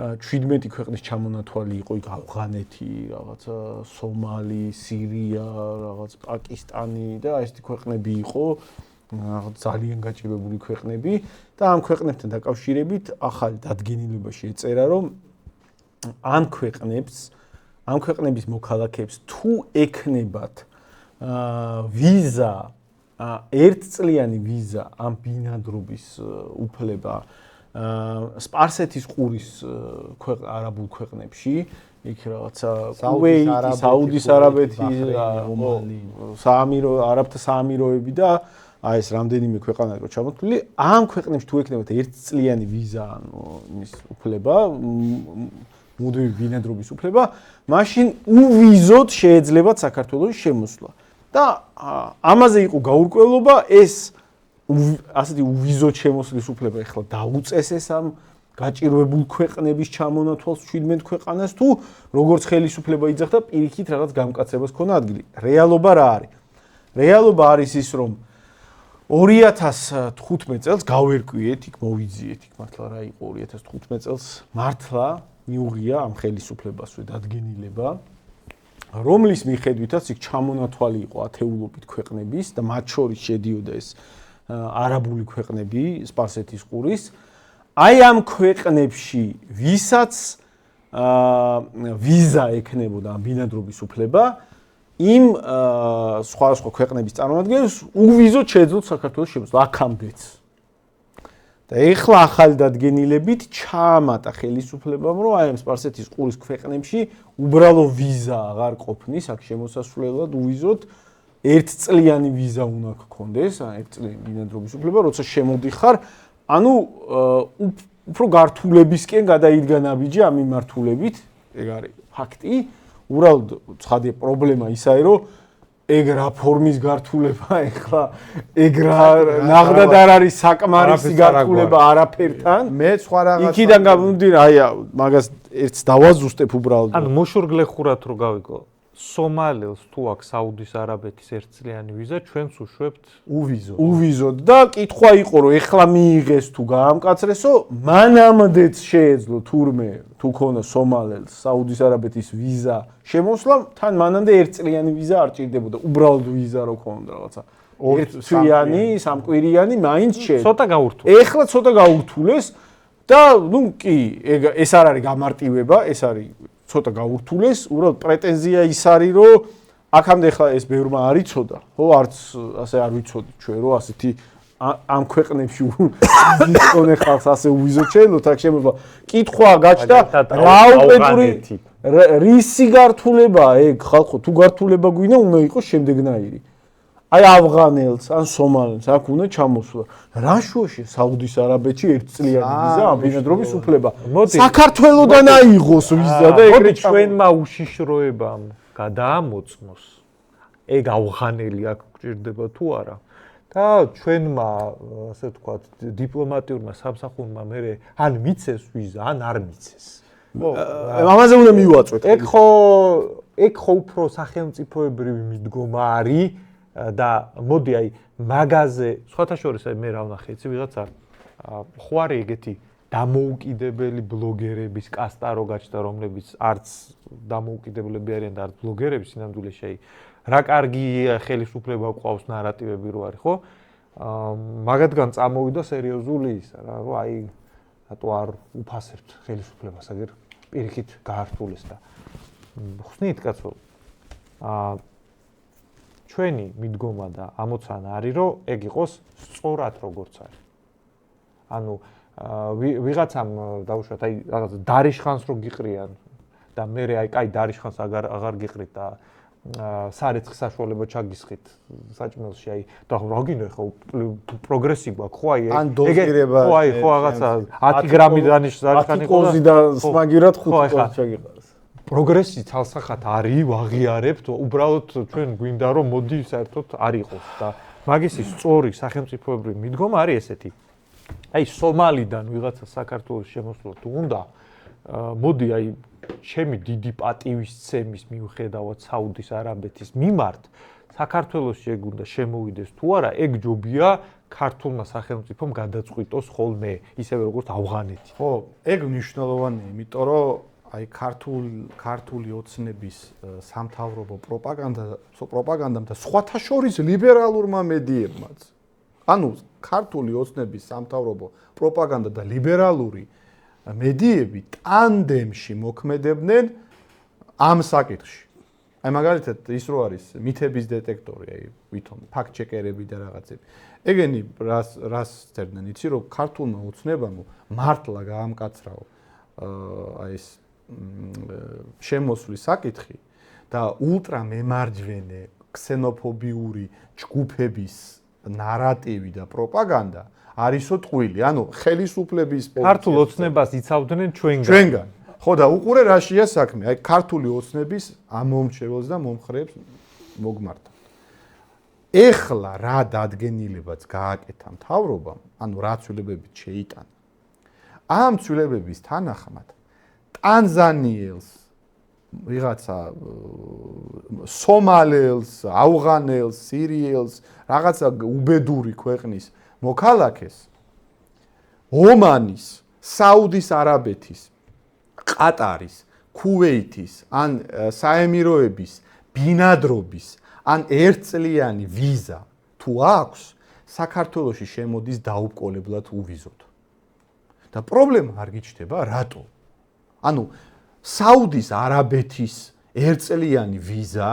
17 ქვეყნის ჩამონათვალი იყო იქ ავღანეთი, რაღაცა სომალი, სირია, რაღაც პაკისტანი და ესეთი ქვეყნები იყო, ძალიან გაჭირვებული ქვეყნები და ამ ქვეყნებთან დაკავშირებით ახალი დადგენილებაში ეწერა, რომ ამ ქვეყნების მოქალაქეებს თუ ექნებათ ვიზა, ერთწლიანი ვიზა ამ ბინადრობის უფლება სპარსეთის ყურის არაბულ ქვეყნებში, იქ რაღაცა კუვეიტი, საუდის არაბეთი, არაბთა საამიროები და აი ეს რამდენიმე ქვეყანა იყო ჩამოთვლილი, ამ ქვეყნებში თუ ექნებათ ერთწლიანი ვიზა, ანუ იმის უფლება, მუდმივი ბინადრობის უფლება, მაშინ უვიზოდ შეეძლებათ საქართველოს შემოსვლა. და ამაზე იყო გაურკვევლობა, ეს ასეთი უვიზოდ შემოსვლის უფლება ეხლა დაუწესეს ამ გაჭირვებულ ქვეყნების ჩამონათვალს 17 ქვეყანას თუ როგორც ხელისუფლება იძახდა პირიქით რაღაც გამკაცებას ქონა ადგილი. რეალობა რა არის? რეალობა არის ის, რომ 2015 წელს გავერკვიეთ, იქ მოვიძიეთ, იქ მართლა რა იყო 2015 წელს მართლა მიუღია ამ ხელისუფლებასვე დადგენილება, რომლის მიხედვითაც იქ ჩამონათვალი იყო ათეულობით ქვეყნების და მათ შორის შედიოდა ეს არაბული ქვეყნები, სპარსეთის ყურის. აი ამ ქვეყნებში ვისაც ვიზა ექნებოდა ამ ბინადრობის უფლება, იმ სხვადასხვა ქვეყნების წარმომადგენლებს უვიზოდ შეეძლოთ საქართველოს შემოსვლა აქამდეც. და ეხლა ახალი დადგენილებით ჩაამატა ხელისუფლებამ, რომ აი ამ სპარსეთის ყურის ქვეყნებში უბრალო ვიზა აღარ ყოფნის, აქ შემოსასვლელად უვიზოდ ერთწლიანი ვიზა უნდა გქონდეს, ერთწლიანი ბინადრობის უფლება, როცა შემოდიხარ, ანუ უფრო გართულებისკენ გადაიდგა ნაბიჯი ამ მიმართულებით, ეგ არის ფაქტი. უბრალოდ ცხადია პრობლემა ისაა, რომ ეგ რა ფორმის გართულება ეხლა, ეგ რა ნახდად არ არის საკმარისი გართულება არაფერთან. მე სხვა რაღაცა იქიდან გამომდინარე, აი მაგას ერთს დავაზუსტებ უბრალოდ. ანუ მოშორგლეხურად რო გავიგო, სომალელს თუ აქვს საუდის არაბეთის ერთწლიანი ვიზა, ჩვენს უშვებთ უვიზოდ და კითხვა იყო, რომ ეხლა მიიღეს თუ გაამკაცრესო, მანამდეც შეეძლო თურმე თუ ქონა სომალელს საუდის არაბეთის ვიზა შემოსვლა, თან მანამდე ერთწლიანი ვიზა არ ჭირდებოდა, უბრალოდ ვიზა რო ქონდა რაღაცა. ერთთვიანი, სამკვირიანი მაინც შეეძლო. ცოტა გაურთულეს. ეხლა ცოტა გაურთულეს და ნუ კი, ეს არ არის გამარტივება, ეს არის ცოტა გაურთულეს, უბრალოდ პრეტენზია ის არის, რომ აქამდე ხა ეს ბევრმა არ იცოდა, ხო, არც ასე არ ვიცოდით ჩვენ, რომ ასეთი ამ ქვეყნებში ვიზიტონე ხალხს ასე უვიზოდ შეეძლოთ, აქ შემოსვლა. კითხვა გაჩნდა, რა უკეთური რისი გართულებაა ეგ ხალხო, თუ გართულება გვინდა, უნდა იყოს შემდეგნაირი. აი ავღანელს, ან სომალელს აქ უნდა ჩამოსვლა. რა შუაში საუდის არაბეთში ერთწლიანი ვიზა ამ ბინადრობის უფლება. საქართველოდან აიღოს ვიზა და ეგრე ჩვენმა უშიშროებამ გადაამოწმოს. ეგ ავღანელი აქ გჭირდება თუ არა? და ჩვენმა, ასე ვთქვათ, დიპლომატიურმა სამსახურმა მე ან მიცეს ვიზა, ან არ მიცეს. ამაზე უნდა მივაწვეთ. ეგ ხო უფრო სახელმწიფოებრივი მიდგომა არის. და მოდი აი მაგაზე სხვათა შორის აი მე რა ვნახე იცი ვიღაცა ხო არის ეგეთი დამოუკიდებელი ბლოგერების კასტა რო გაჩნდა რომლებიც არც დამოუკიდებლები არიან და არც ბლოგერები სინამდვილეში აი რა კარგი ხელისუფლება გვყავს ნარატივები რო არის ხო მაგათგან წამოვიდა სერიოზული ისა რა რომ აი რატო არ უფასებთ ხელისუფლებას აგერ პირიქით გაართულეს და ხსნით კაცო ჩვენი მიდგომა და ამოცანა არის, რომ ეგ იყოს სწორად როგორც არის. ანუ ვიღაცამ დაუშვათ, აი რაღაც დარიშხანს რო გიყრიან და მე აი კაი დარიშხანს აღარ გიყრით და სარეცხის საშუალება ჩაგისხით საჭმელში, აი და რა გინდა ხო პროგრესი გვაქვს, ხო აი ეგ ხო აი ხო რაღაცა 10 გრამი დარიშხანი ხო და სმაგირად 5 კოს ჩაგიყარს. პროგრესი თალსახად არის, ვაღიარებთ, უბრალოდ ჩვენ გვინდა რომ მოდი საერთოდ არ იყოს და მაგისი სწორი სახელმწიფოებრივი მიდგომა არის ესეთი. აი სომალიდან ვიღაცა საქართველოს შემოსვლა თუ უნდა, მოდი აი ჩემი დიდი პატივისცემის მიუხედავად საუდის არაბეთის მიმართ საქართველოს ეგ უნდა შემოვიდეს თუ არა, ეგ ჯობია ქართულმა სახელმწიფომ გადაწყვიტოს ხოლმე, ისევე როგორც ავღანეთი. ხო, ეგ მნიშვნელოვანია, იმიტომ რომ აი ქართული ოცნების სამთავრობო პროპაგანდამ და სხვათა შორის ლიბერალურმა მედიებმაც. ანუ ქართული ოცნების სამთავრობო პროპაგანდა და ლიბერალური მედიები ტანდემში მოქმედებდნენ ამ საკითხში. აი მაგალითად ის რო არის მითების დეტექტორი, აი ვითომ ფაქტ-ჩეკერები და რაღაცები. ეგენი რას წერდნენ, იცი რომ ქართულმა ოცნებამ მართლა გაამკაცრაო აი ეს შემოსვლის საკითხი და ულტრამემარჯვენე ქსენოფობიური ჯგუფების ნარატივი და პროპაგანდა არისო ტყუილი. ანუ ხელისუფლების ქართულ ოცნებას იცავდნენ ჩვენგან. ხო და უყურე რაშია საქმე. აი ქართული ოცნების ამომრჩეველს და მომხრეებს მოგმართავთ. ეხლა რა დადგენილებაც გააკეთა მთავრობამ, ანუ რა ცვლილებებით შეიტანა. ამ ცვლილებების თანახმად ტანზანიელს, ვიღაცა სომალელს, ავღანელს, სირიელს, რაღაცა უბედური ქვეყნის მოქალაქეს ომანის, საუდის არაბეთის, ყატარის, ქუვეითის, ან საემიროების, ბინადრობის, ან ერთწლიანი ვიზა თუ აქვს, საქართველოში შემოდის დაუბრკოლებლად უვიზოდ. და პრობლემა არ გიჩნდება, რატო? ანუ საუდის არაბეთის ერთწლიანი ვიზა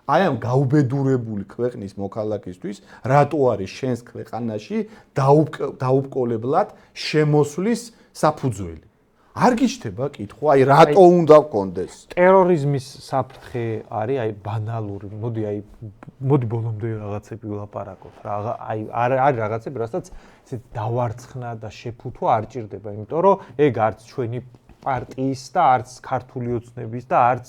აი ამ გაუბედურებული ქვეყნის მოქალაქისთვის რატო არის შენს ქვეყანაში დაუბრკოლებლად შემოსვლის საფუძველი? არ გიჩნდება კითხვა, აი რატო უნდა გქონდეს? ტერორიზმის საფრთხე არის აი ბანალური. მოდი ბოლომდე რაღაცები ვილაპარაკოთ რა. აი არის რაღაცები, რასაც ესე დავარცხნა და შეფუთვა არ ჭირდება, იმიტომ რომ ეგ არც ჩვენი პარტიის და არც ქართული ოცნების და არც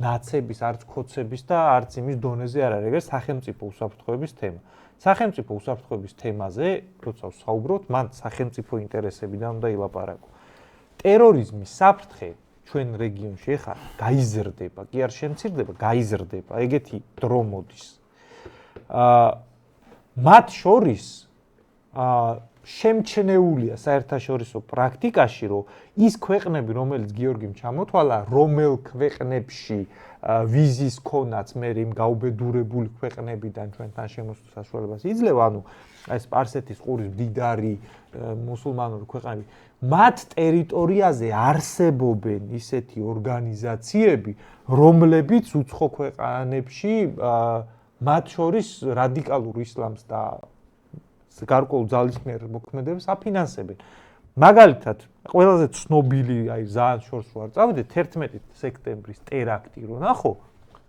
ნაცების, არც ქოცების და არც იმის დონეზე არ არის. ეს სახელმწიფო უსაფრთხოების თემა. სახელმწიფო უსაფრთხოების თემაზე, როცა ვსაუბრობთ, მან სახელმწიფო ინტერესებიდან უნდა ილაპარაკო. ტერორიზმის საფრთხე ჩვენ რეგიონში ეხლა გაიზრდება, კი არ შემცირდება, გაიზრდება. ეგეთი დრო მოდის. მათ შორის შემჩნეულია საერთაშორისო პრაქტიკაში, რომ ის ქვეყნები, რომელიც გიორგიმ ჩამოთვალა, რომელ ქვეყნებში ვიზის ქონაც მე იმ გაუბედურებული ქვეყნებიდან ჩვენთან შემოსვლის საშუალებას იძლევა, ანუ ეს სპარსეთის ყურის მდიდარი მუსულმანური ქვეყნები, მათ ტერიტორიაზე არსებობენ ისეთი ორგანიზაციები, რომლებიც უცხო ქვეყანებში მათ შორის რადიკალურ ისლამს და გარკვეულ ძალისმიერ მოქმედებას აფინანსებენ. მაგალითად, ყველაზე ცნობილი, აი ძალიან შორს ვარ წავიდე 11 სექტემბრის ტერაქტი რო ნახო,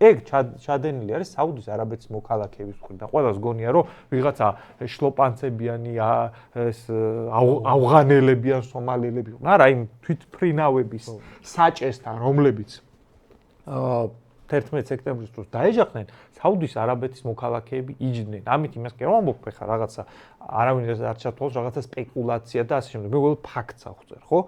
ეგ ჩადენილი არის საუდის არაბეთის მოქალაქეების მხრიდან. ყველას გონია, რომ ვიღაცა შლოპანცებიანი ეს ავღანელები ან სომალელები, არა, იმ თვითფრინავების საჭესთან, რომლებიც 11 სექტემბრის დროს დაეჯახნენ, საუდის არაბეთის მოქალაქეები იჯდნენ. ამით იმას კი არ ვამბობ, ხა რაღაცა არავინ არ ჩათვალოს რაღაცა სპეკულაცია და ასე შემდეგ. მე ვუყურებ ფაქტს აღვწერ, ხო?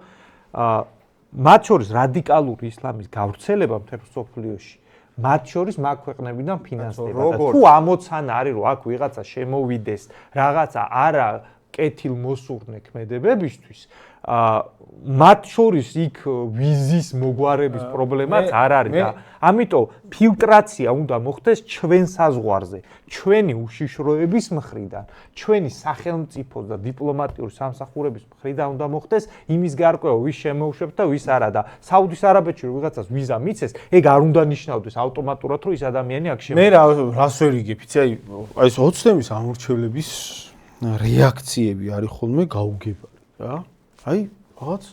მათ შორის რადიკალური ისლამის გავრცელება მთელ მსოფლიოში, მათ შორის მაგ ქვეყნებიდან ფინანსდება. და თუ ამოცანა არის, რომ აქ ვიღაცა შემოვიდეს რაღაცა არა კეთილმოსურნე ქმედებებისთვის, მათ შორის იქ ვიზის მოგვარების პრობლემაც არ არის და ამიტომ ფილტრაცია უნდა მოხდეს ჩვენ საზღვარზე, ჩვენი უშიშროების მხრიდან, ჩვენი სახელმწიფო და დიპლომატიური სამსახურების მხრიდან უნდა მოხდეს იმის გარკვევა, ვის შემოუშვებთ და ვის არა და საუდის არაბეთში რომ ვიღაცას ვიზა მიცეს, ეგ არ უნდა ნიშნავდეს ავტომატურად რომ ის ადამიანი აქ შემოდის. მე რას ვერ იგებ, იცი, აი ეს ოცნების ამორჩევლების რეაქციები არის ხოლმე გაუგებარი რა. აი რაღაც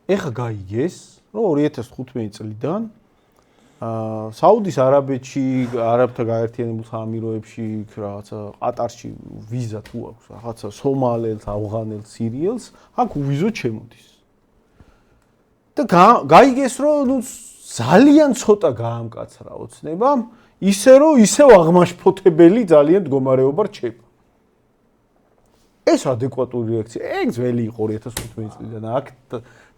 ეხა გაიგეს, რომ 2015 წლიდან საუდის არაბეთში, არაბთა გაერთიანებულ საამიროებში, რაღაცა ყატარში ვიზა თუ აქვს, რაღაცა სომალელს, ავღანელს, სირიელს, აქ უვიზოდ შემოდის. და გაიგეს, რომ ნუ ძალიან ცოტა გაამკაცრა ოცნებამ, ისევ აღმაშფოთებელი ძალიან მდგომარეობა რჩება. ეს ადეკვატური რეაქცია. ეგ ძველი იყო 2015 წლიდან აქ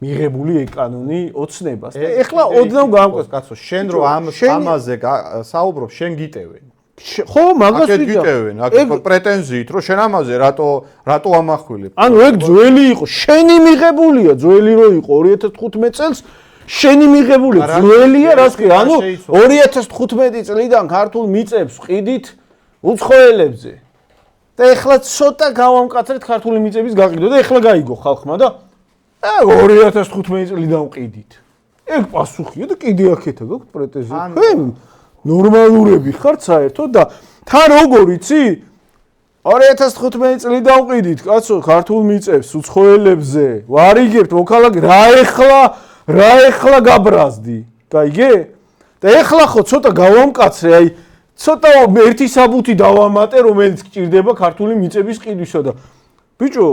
მიღებული კანონი ოცნებას. და ეხლა ოდნავ გაამკაცრა, კაცო, შენ რო ამაზე საუბრობ, შენ გიტევენ. ხო, მაგას აქეთ გიტევენ, აქ პრეტენზიით, რომ შენ ამაზე რატო ამახვილებ? ანუ ეგ ძველი იყო, შენი მიღებულია, ძველი რო იყო 2015 წელს, შენი მიღებულია, ძველია, რას კი, ანუ 2015 წლიდან ქართულ მიწებს ყიდით უცხოელებზე. და ეხლა ცოტა გავამკაცრეთ ქართული მიწების გაყიდვა და ეხლა გაიგო ხალხმა და 2015 წლიდან ყიდით. ეგ პასუხია და კიდე აქეთა გაქვთ პრეტენზია. თქვენ ნორმალურები ხართ საერთოდ და თან როგორ იცი 2015 წლიდან ყიდით კაცო ქართულ მიწებს უცხოელებზე ვარიგებთ მოქალაქე რა ეხლა გაბრაზდი გაიგე და ეხლა ხო ცოტა გავამკაცრე აი ცოტა ერთი საბუთი დავამატე რომელიც გჭირდება ქართული მიწების ყიდვისა და ბიჭო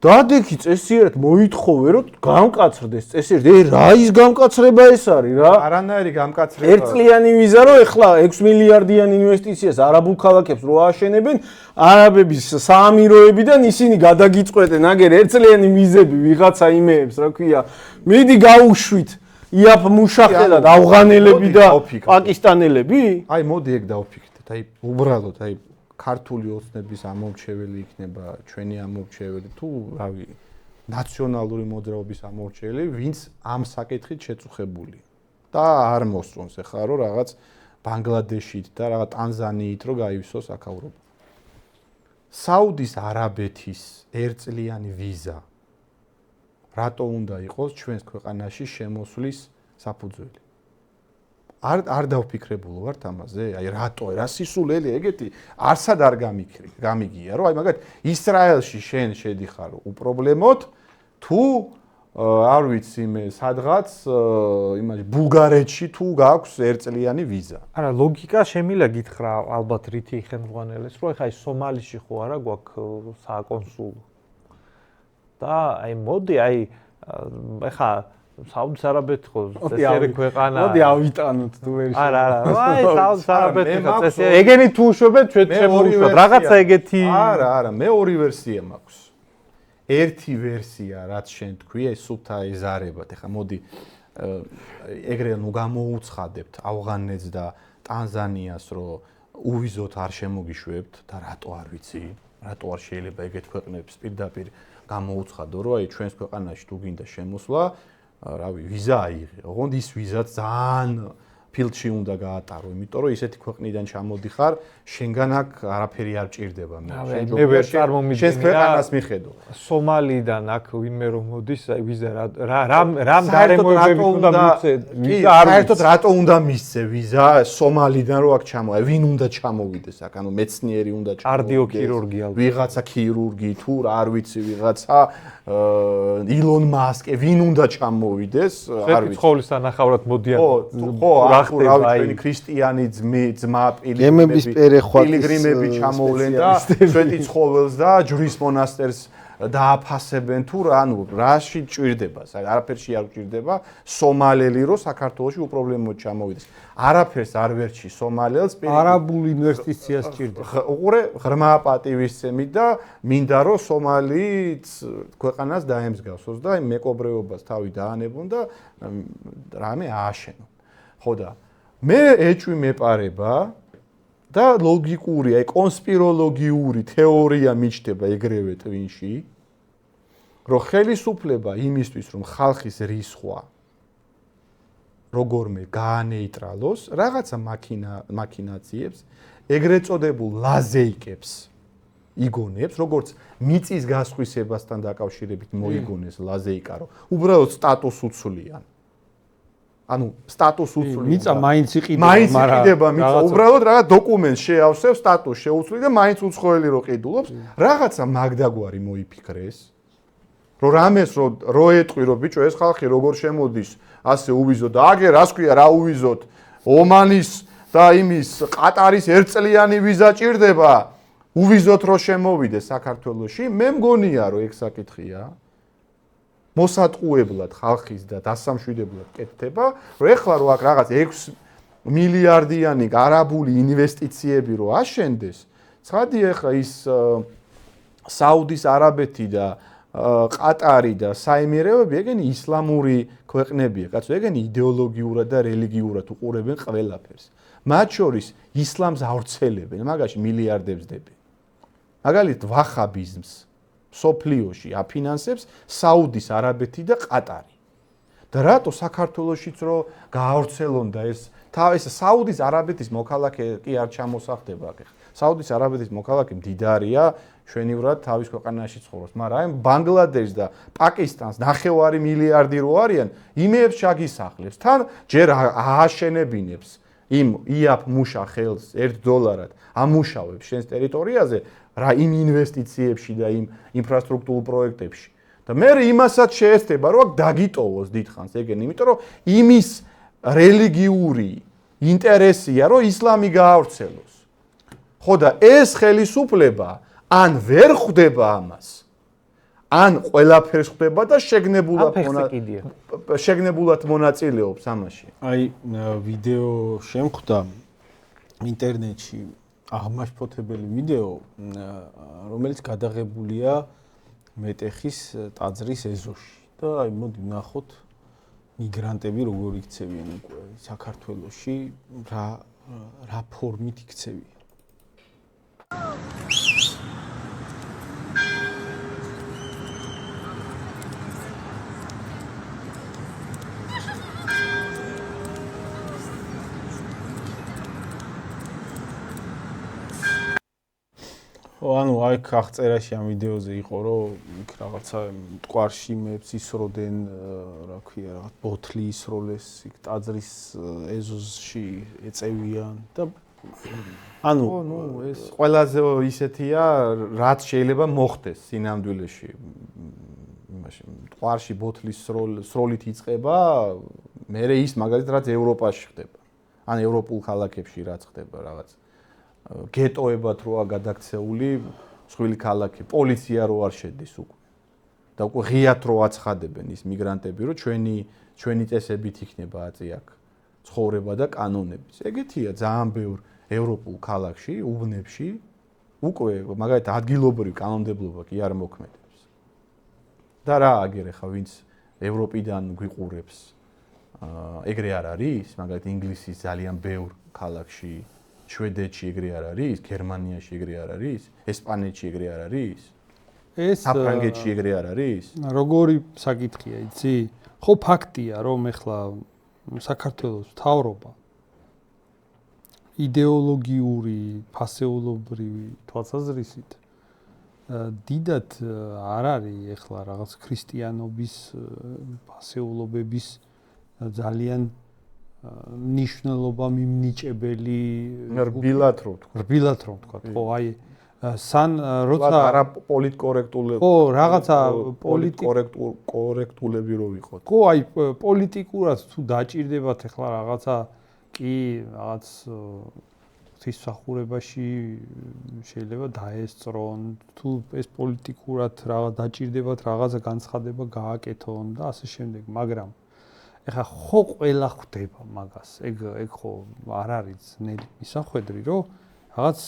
დადექი წესიერად მოითხოვე რომ გამკაცრდეს წესიერად რა ის გამკაცრება ეს არის რა არანაირი გამკაცრება ერთწლიანი ვიზა რო ეხლა 6 მილიარდიან ინვესტიციას არაბულ ქალაქებს რო ააშენებენ არაბების საამიროებიდან ისინი გადაგიწყვეტენ აგერ ერთწლიანი ვიზები ვიღაცა იმეებს რა ქვია მიდი გაუშვით იაფ მუშახელად ავღანელები და პაკისტანელები აი მოდი ეგ დავფიქრდეთ აი უბრალოდ აი ქართული ოცნების ამომრჩეველი იქნება ჩვენი ამომრჩეველი თუ რავი ნაციონალური მოძრაობის ამომრჩეველი ვინც ამ საკითხით შეწუხებული და არ მოსწონს ახლა რომ რაღაც ბანგლადეშით და რაღაც ტანზანიით რო გაივსოს აქაურობა საუდის არაბეთის ერთწლიანი ვიზა რატო უნდა იყოს ჩვენს ქვეყანაში შემოსვლის საფუძველი არ დავფიქრებულ ვართ ამაზე, აი რატო, რა სისულელი ეგეთი არსად არ გამიგია, რომ აი მაგათ ისრაელში შენ შედიხარ უპრობლემოდ თუ არ ვიცი მე სადღაც იმაში ბულგარეთში თუ გაქვს ერთწლიანი ვიზა. არა, ლოგიკა შემიძლია გითხრა ალბათ რითი ხელმძღვანელებს, რომ ეხა ის სომალიში ხო არა გვაქვს საკონსულო. და აი მოდი აი ეხა საუდის არაბეთი ხო წესიერი ქვეყანა. მოდი ავიტანოთ თუ ვერ შეიძლება. არა, აი საუდის არაბეთი ხო წესიერი. ეგენი თუ უშვებენ ჩვენ შემოვუშვათ. რაღაცა ეგეთი. არა, მე ორი ვერსია მაქვს. ერთი ვერსია რაც შენ თქვი, ეს სულთა ეზარებათ. ეხლა მოდი ეგრე ნუ გამოუცხადებთ ავღანეთს და ტანზანიას, რომ უვიზოთ არ შემოგიშვებთ და რატო არ ვიცი? რატო არ შეიძლება ეგეთ ქვეყნებს პირდაპირ გამოუცხადო, რომ აი ჩვენს ქვეყანაში თუ გინდა შემოსვლა რავი, ვიზა აიღე. ოღონდ ის ვიზაც ძალიან ფილდში უნდა გაატარო, იმიტომ რომ ისეთი ქვეყნიდან ჩამოდიხარ, შენგან აქ არაფერი არ ჭირდება მე. მე ვერ წარმომიდგენია. შენს ქვეყანას მიხედო. სომალიდან აქ ვინმე რომ მოდის, აი ვიზა რამ გარემოებები უნდა მიცე? ვიზა არ საერთოდ რატო უნდა მისცე ვიზა სომალიდან რომ აქ ჩამოვიდეს? ვინ უნდა ჩამოვიდეს აქ? ანუ მეცნიერი უნდა ჩამოვიდეს. კარდიოქირურგი ალბათ. ვიღაცა ქირურგი თუ არ ვიცი, ვიღაცა ილონ მასკი, ვინ უნდა ჩამოვიდეს? არ ვიცი. ცხოვლის ანახავრად მოდიან. ხო, რავი, ქრისტიანი ძმა პილიგრიმები ჩამოვლენ და შვედი ცხოველს და ჯვრის მონასტერს დააფასებენ თუ რა, ანუ რაში ჭირდება, არაფერში არ ჭირდება სომალელი რო საქართველოში უპრობლემოდ ჩამოვიდეს. არაფერს არ ვერჩი სომალელს არაბულ ინვესტიციას ჭირდება. უყურე ღრმა პატივისცემით და მინდა რომ სომალიც ქვეყანას დაემსგავსოს და მეკობრეობას თავი დაანებონ და რამე ააშენონ. ხო და მე ეჭვი მეპარება და ლოგიკური, აი კონსპიროლოგიური თეორია მიჩნდება ეგრევე ტვინში, რომ ხელისუფლება იმისთვის, რომ ხალხის რისხვა როგორმე გაანეიტრალოს, რაღაცა მაქინაციებს, ეგრეთ წოდებულ ლაზეიკებს იგონებს, როგორც მიწის გასხვისებასთან დაკავშირებით მოიგონეს ლაზეიკა, რომ უბრალოდ სტატუს უცვლიან. ანუ სტატუს უცვლია. მიწა მაინც იყიდება, მაგრამ უბრალოდ რაღაც დოკუმენტს შეავსებს, სტატუს შეუცვლი და მაინც უცხოელი რო ყიდულობს, რაღაცა მაგდაგვარი მოიფიქრეს. რომ რამეს რო ეტყვი რომ ბიჭო ეს ხალხი როგორ შემოდის, ასე უვიზოთ და აგერ რას ქვია რა უვიზოთ? ომანის და იმის ყატარის ერთწლიანი ვიზა ჭირდება. უვიზოთ რომ შემოვიდეს საქართველოში, მე მგონია რომ ეგ საკითხია. მოსატყუებლად ხალხის და დასამშვიდებლად კეთდება, რომ ეხლა რო აქ რაღაც 6 მილიარდიანი არაბული ინვესტიციები რო აშენდეს, ცხადია ეხლა ის საუდის არაბეთი და ყატარი და საემირეები ეგენი ისლამური ქვეყნებია, კაცო, ეგენი იდეოლოგიურად და რელიგიურად უყურებენ ყველაფერს. მათ შორის ისლამს ავრცელებენ, მაგაში მილიარდებს დებენ. მაგალითად, ვაჰაბიზმს სოფლიოში აფინანსებს საუდის არაბეთი და ყატარი. და რატო საქართველოშიც რო გაავრცელონდა ეს საუდის არაბეთის მოქალაქე კი არ ჩამოსახდება აქ. საუდის არაბეთის მოქალაქე მდიდარია, შვენივრად თავის ქვეყანაში ცხოვრობს, მაგრამ აი ბანგლადეშს და პაკისტანს 9 მილიარდი რო არიან, იმეებს ჩაგისახლებს. თან ჯერ ააშენებინებს იმ იაფ მუშა ხელს $1 ამუშავებს შენს ტერიტორიაზე რა იმ ინვესტიციებში და იმ ინფრასტრუქტურულ პროექტებში. და მე იმასაც შეესწება, რომ დაგიტოვოს დიდხანს ეგენი, იმიტომ რომ იმის რელიგიური ინტერესია, რომ ისლამი გაავრცელოს. ხო და ეს ხელისუფლება ან ვერ ხვდება ამას, ან ყველაფერს ხვდება და შეგნებულად მონაწილეობს ამაში. აი ვიდეო შემხვდა ინტერნეტში აღმაშფოთებელი ვიდეო, რომელიც გადაღებულია მეტეხის ტაძრის ეზოში და აი მოდი ვნახოთ მიგრანტები როგორ იქცევიან უკვე საქართველოში, რა ფორმით იქცევიან. ანუ აქ აღწერაში ამ ვიდეოზე იყო, რომ იქ რაღაცა მტკვარში მეებს ისროდნენ, რა ქვია, რაღაც ბოთლი ისროლეს, იქ ტაძრის ეზოში ეწევიან და ანუ ეს ყველაზე ისეთია, რაც შეიძლება მოხდეს სინამდვილეში. იმაში მტკვარში ბოთლის სროლით იწყება, მერე ის მაგალითად რაც ევროპაში ხდება. ან ევროპულ ქალაქებში რაც ხდება რაღაც გეტოებად როა გადაქცეული მსხვილი ქალაქი, პოლიცია რო არ შედის უკვე. და უკვე ღიად რო აცხადებენ ის მიგრანტები, რომ ჩვენი წესებით იქნება აწი აქ ცხოვრება და კანონებიც. ეგეთია ძალიან ბევრ ევროპულ ქალაქში, უბნებში უკვე მაგალითად ადგილობრივი კანონმდებლობა კი არ მოქმედებს. და რა აგერ ხა ვინც ევროპიდან გვიყურებს, ეგრე არ არის, მაგალითად ინგლისის ძალიან ბევრ ქალაქში შვედეთში ეგრე არ არის, გერმანიაში ეგრე არ არის, ესპანეთში ეგრე არ არის, საფრანგეთში ეგრე არ არის. როგორი საკითხია, იცი? ხო ფაქტია, რომ ეხლა საქართველოს მთავრობა იდეოლოგიური, ფასეულობრივი თვალსაზრისით დიდად არ არის ეხლა რაღაც ქრისტიანობის ფასეულობების ძალიან ნიშნულობა მიმნიჭებელი რბილად რო თქვა. ხო, აი სან როცა არა პოლიტკორექტული ხო, რაღაცა პოლიტკორექტულები რო ვიყოთ. ხო, აი პოლიტიკურად თუ დაჭირდებათ ახლა რაღაცა კი რაღაც ღვთისმსახურებაში შეიძლება დაესწრონ, თუ ეს პოლიტიკურად რაღაც დაჭირდებათ რაღაცა განცხადება გააკეთონ და ასე შემდეგ, მაგრამ ეხლა ხო ყველა ხვდება მაგას. ეგ ხო არ არის ძნელი მისახვედრი, რომ რაღაც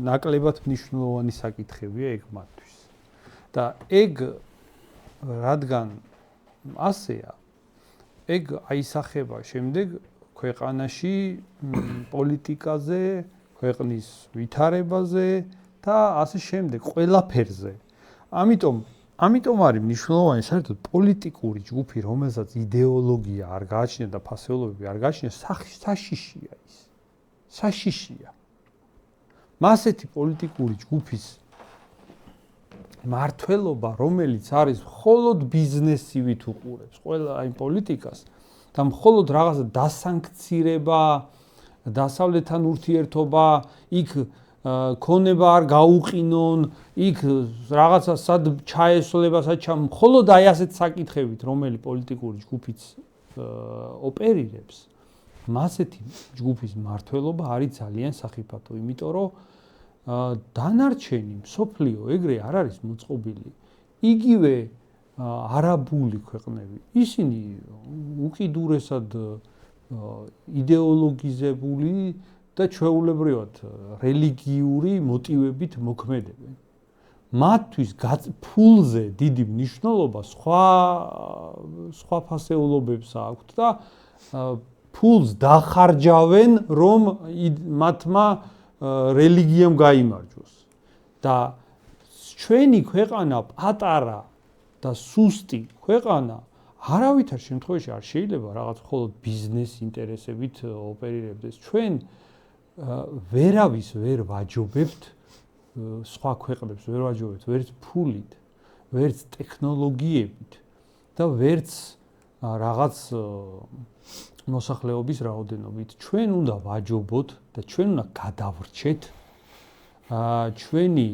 ნაკლებად მნიშვნელოვანი საკითხებია ეგ მათთვის. და ეგ რადგან ასეა, ეგ აისახება შემდეგ ქვეყანაში პოლიტიკაზე, ქვეყნის ვითარებაზე და ასე შემდეგ ყველაფერზე. ამიტომ არის მნიშვნელოვანი საერთოდ პოლიტიკური ჯგუფი, რომელსაც იდეოლოგია არ გააჩნია და ფასეულობები არ გააჩნია, საშიშია ის. საშიშია. მასეთი პოლიტიკური ჯგუფის მართლობა, რომელიც არის მხოლოდ ბიზნესივით უყურებს ყველა აი პოლიტიკას და მხოლოდ რაღაცა დასანქცირება, დასავლეთთან ურთიერთობა, იქ ქონება არ გაუყინონ, იქ რაღაცა სად ჩაესოლება, საჩამ მხოლოდ აი ასეთ საკითხებით, რომელი პოლიტიკური ჯგუფიც ოპერირებს, მასეთი ჯგუფის მართლობა არის ძალიან სახიფათო, იმიტომ რომ დანარჩენი მსოფლიო ეგრე არ არის მოწყობილი. იგივე არაბული ქვეყნები, ისინი უკიდურესად იდეოლოგიზებული და ჩვეულებრივად რელიგიური მოტივებით მოქმედებენ. მათთვის ფულზე დიდი მნიშვნელობა სხვა ფასეულობებს აქვთ და ფულს დახარჯავენ, რომ მათმა რელიგიამ გაიმარჯვოს. და ჩვენი ქვეყანა პატარა და სუსტი ქვეყანა არავითარ შემთხვევაში არ შეიძლება რაღაც მხოლოდ ბიზნეს ინტერესებით ოპერირებდეს. ჩვენ ვერავის ვერ ვაჯობებთ სხვა ქვეყნებს ვერ ვაჯობებთ ვერც ფულით, ვერც ტექნოლოგიებით და ვერც რაღაც მოსახლეობის რაოდენობით. ჩვენ უნდა ვაჯობოთ და ჩვენ უნდა გადავრჩეთ ჩვენი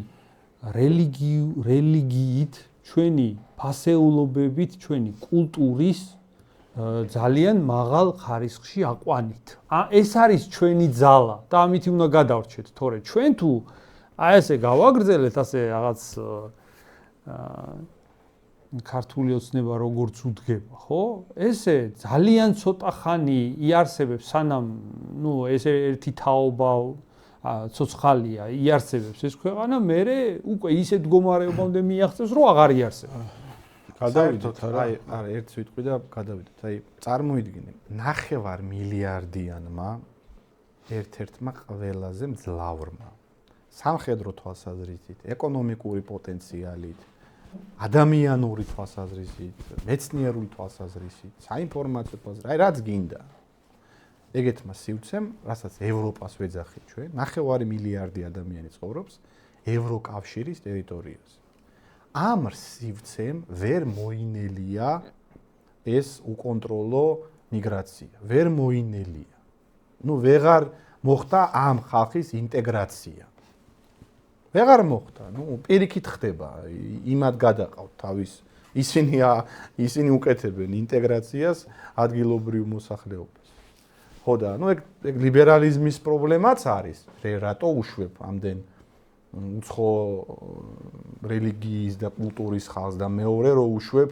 რელიგიით, ჩვენი ფასეულობებით, ჩვენი კულტურის ძალიან მაღალ ხარისხში აყვანით. ეს არის ჩვენი ძალა და ამით უნდა გადავრჩეთ, თორე ჩვენ თუ აი ესე გავაგრძელეთ ასე რაღაც ქართული ოცნება როგორც უდგება, ხო? ესე ძალიან ცოტა ხანი იარსებებს, სანამ ესე ერთი თაობა ცოცხალია იარსებებს ეს ქვეყანა, მერე უკვე ისეთ მდგომარეობამდე მიაღწევს, რომ აღარ იარსება. გადავიდეთ, არა, ერთს ვიტყვი და გადავიდეთ. აი, წარმოიდგინე, 9 მილიარდიანმა ერთ-ერთმა ყველაზე მძლავრმა სამხედრო თვალსაზრისით, ეკონომიკური პოტენციალით, ადამიანური თვალსაზრისით, მეცნიერული თვალსაზრისით, საინფორმაციო თვალსაზრისით, აი რაც გინდა. ეგეთმა სივრცემ, რასაც ევროპას ვეძახით ჩვენ, 9 მილიარდი ადამიანი ცხოვრობს ევროკავშირის ტერიტორიაზე. ამ სივრცემ ვერ მოინელია ეს უკონტროლო მიგრაცია, ვერ მოინელია. ვეღარ მოხდა ამ ხალხის ინტეგრაცია. ვეღარ მოხდა, პირიქით ხდება, იმად გადაყავთ თავის, ისინი უკეთებენ ინტეგრაციას ადგილობრივ მოსახლეობას. ხო და, ეგ ლიბერალიზმის პრობლემაც არის, რატო უშვებ ამდენ უცხო რელიგიის და კულტურის ხალხს და მეორე რო უშვებ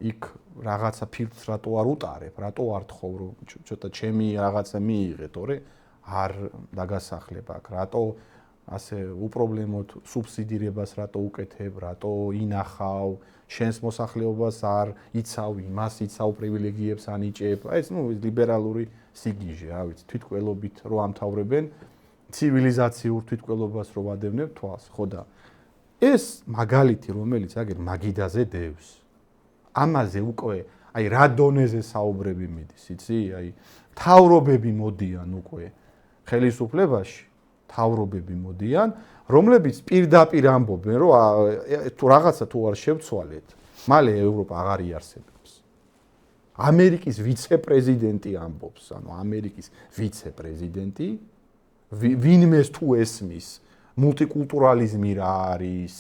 იქ რაღაცა ფილტრს რატო არ უტარებ, რატო არ თხოვ რომ ცოტა ჩემი რაღაცა მიიღე, თორე არ დაგასახლებ აქ, რატო ასე უპრობლემოდ სუბსიდირებას რატო უკეთებ, რატო ინახავ, შენს მოსახლეობას არ იცავ, იმას იცავ პრივილეგიებს ანიჭებ. ეს ლიბერალური სიგიჟე, რა ვიცი, თვითკველობით რო ამთავრებენ, ცივილიზაციურ თვითკველობას რო ვადევნებ თვალს, ხო და ეს მაგალითი, რომელიც აგერ მაგიდაზე დევს. ამაზე უკვე, აი რა დონეზე საუბრები მიდის, იცი? აი თავრობები მოდიან უკვე ხელისუფლებაში, თავრობები მოდიან, რომლებიც პირდაპირ ამბობენ, რომ თუ რაღაცა თუ არ შევცვალეთ, მალე ევროპა აღარ იარსებებს. ამერიკის ვიცე-პრეზიდენტი ამბობს, ანუ ამერიკის ვიცე-პრეზიდენტი, ვინმეს თუ ესმის, მულტიკულტურალიზმი რა არის,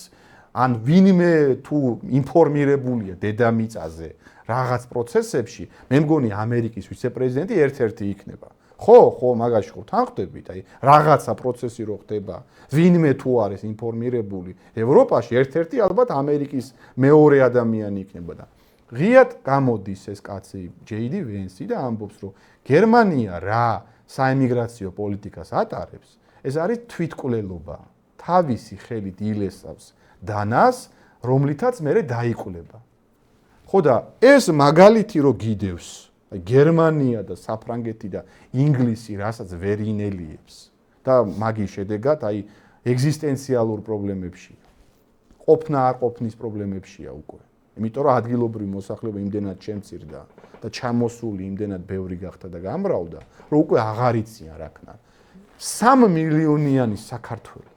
ან ვინმე თუ ინფორმირებულია დედამიწაზე რაღაც პროცესებში, მე მგონი ამერიკის ვიცე-პრეზიდენტი ერთ-ერთი იქნება. ხო, მაგაში ხო თან ხდებით, აი რაღაცა პროცესი რო ხდება, ვინმე თუ არის ინფორმირებული ევროპაში, ერთ-ერთი ალბათ ამერიკის მეორე ადამიანი იქნება და ღიად გამოდის ეს კაცი ჯეიდი ვენსი და ამბობს, რომ გერმანია რა საემიგრაციო პოლიტიკას ატარებს, ეს არის თვითკვლელობა. თავისი ხელით ილესავს დანას, რომლითაც მერე დაიკვლება. ხო და ეს მაგალითი რო გიდევს გერმანია და საფრანგეთი და ინგლისი, რასაც ვერ ინელიებს და მაგის შედეგად აი ეგზისტენციალურ პრობლემებში, ყოფნა არ ყოფნის პრობლემებშია უკვე. იმიტომ რომ ადგილობრივი მოსახლეობა იმდენად შემცირდა და ჩამოსული იმდენად ბევრი გახდა და გამრავდა, რომ უკვე აღარ იციან რა ქნა. 3 მილიონიანი საქართველო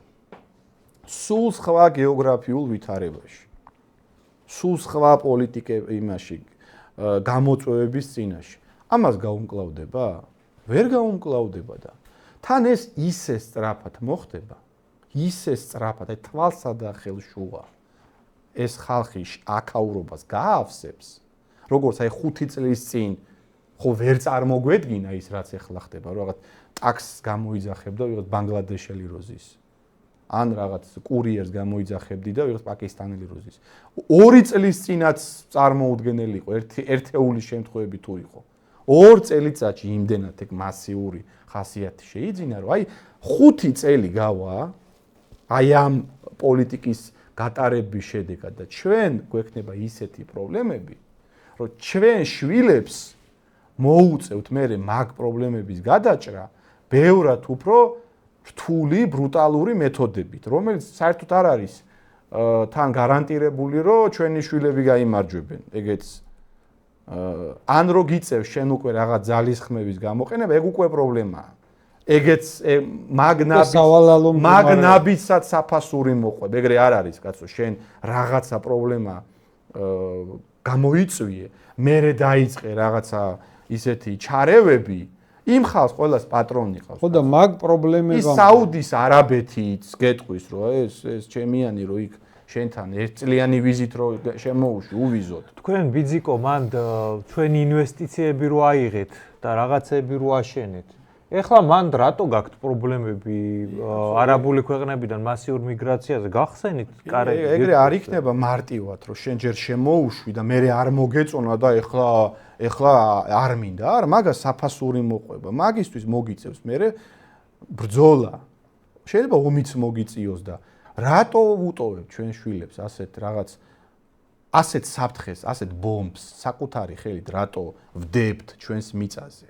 სულ სხვა გეოგრაფიულ ვითარებაში, სულ სხვა პოლიტიკე იმაში გამოწვევების წინაშე. ამას გაუმკლავდება? ვერ გაუმკლავდება და თან ეს ისე სწრაფად მოხდება, ისე სწრაფად, აი თვალსა და ხელშუა ეს ხალხი აქაურობას გაავსებს, როგორც აი 5 წლის წინ ხო ვერ წარმოგვედგინა ის რაც ახლა ხდება, რომ რაღაც ტაქსს გამოიძახებდა ვიღაც ბანგლადეშელი როზის. ან რაღაც კურიერს გამოიძახებდი და ვიღაც პაკისტანელი როზის. 2 წლის წინაც წარმოუდგენელი იყო ერთეულის შემთხვევები თუ იყო. 2 წელიწადში იმდენად ეგ მასიური ხასიათი შეიძინა, რომ აი 5 წელი გავა აი ამ პოლიტიკის გატარების შედეგად და ჩვენ გვექნება ისეთი პრობლემები, რომ ჩვენ შვილებს მოუწევთ მე მაგ პრობლემების გადაჭრა ბევრად უფრო რთული, ბრუტალური მეთოდებით, რომელიც საერთოდ არ არის თან გარანტირებული, რომ ჩვენი შვილები გაიმარჯვებენ. ეგეც ან რო გიწევს შენ უკვე რაღაც ძალისხმევის გამოყენება, ეგ უკვე პრობლემაა. ეგეც მაგნაბისაც საფასური მოყვებ. ეგრე არ არის, კაცო, შენ რაღაცა პრობლემა გამოიწვიე, მერე დაიწყე რაღაცა ისეთი ჩარევები, იმ ხალხს ყოველას პატრონი ყავს. ხო და მაგ პრობლემებამ ის საუდის არაბეთიც გეტყვის, რომ ეს ჩემიანი რო იქ შენთან ერთწლიანი ვიზით რო შემოუშვი, უვიზოთ. თქვენ ბიძიკო მან ჩვენი ინვესტიციები რო აიღეთ და რაღაცები რო აშენეთ. ეხლა მან რატო გაქვთ პრობლემები არაბული ქვეყნებიდან მასიურ მიგრაციაზე გახსენით კარები? ეგრე არ იქნება მარტივად, რომ შენ ჯერ შემოუშვი და მე არ მოგეწონა და ეხლა არ მინდა, არა, მაგას საფასური მოყვება. მაგისთვის მოგიწევს მე ბრძოლა. შეიძლება ომიც მოგიწიოს და რატო ვუტოვებ ჩვენ შვილებს ასეთ რაღაც ასეთ საფრთხეს, ასეთ ბომბს საკუთარი ხელით რატო ვდებთ ჩვენს მიწაზე?